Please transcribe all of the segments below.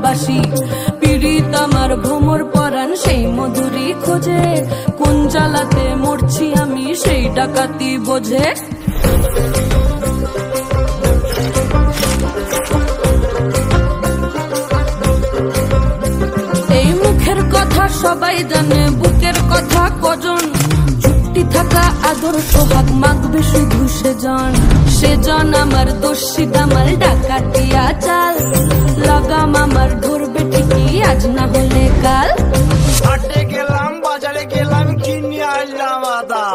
বাসি। পীড়িত আমার ভ্রমর পরাণ সেই মধুরী খোঁজে, কোন জ্বালাতে মরছি আমি সেই ডাকাতি বোঝে। এই মুখের কথা সবাই জানে, বুকের কথা কজন, চুক্তি থাকা আদর সোহাগ মাগবে শুধু সেজন আমার দোষী দামাল ডাকাতিয়া চাল, লাগাম আমার ধরবে ঠিকই আজ না হলে কাল। হাটে গেলাম বাজারে গেলাম কিনে আনলাম আদা,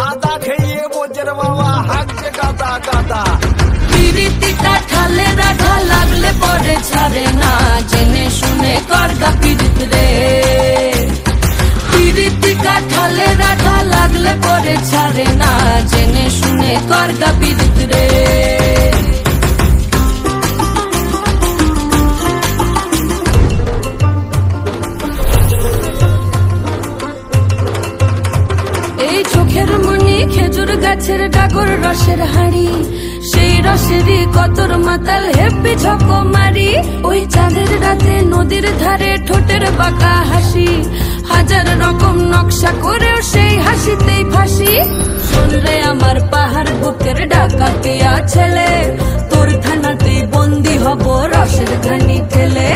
আদা খেয়ে বোঝের বাবা হাঁকছে গাদা গাদা। পিরিতিটা ঠালে রাখা লাগলে পরে ছাড়ে না, জেনে শুনে করগা পিরিত রে। পিরিতিটা ঠালে রাখা লাগলে পরে ছাড়ে না, জেনে শুনে করগা পিরিত রে। এই চোখের মনি খেজুর গাছের ডাগর রসের হাড়ি, সেই রসেরই কতর মাতাল হেপি ঝকো মারি। ওই চাঁদের রাতে নদীর ধারে ঠোঁটের বাঁকা হাসি, হাজার রকম নকশা করেও সেই হাসিতেই ফাঁসি। শুনলে আমার পাহাড় বুকের ডাকাতিয়া ছেলে, তোর থানাতেই বন্দি হব রসের ঘানি ঠেলে।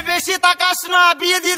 বেশি তাকাস না, বিয়ে দিয়ে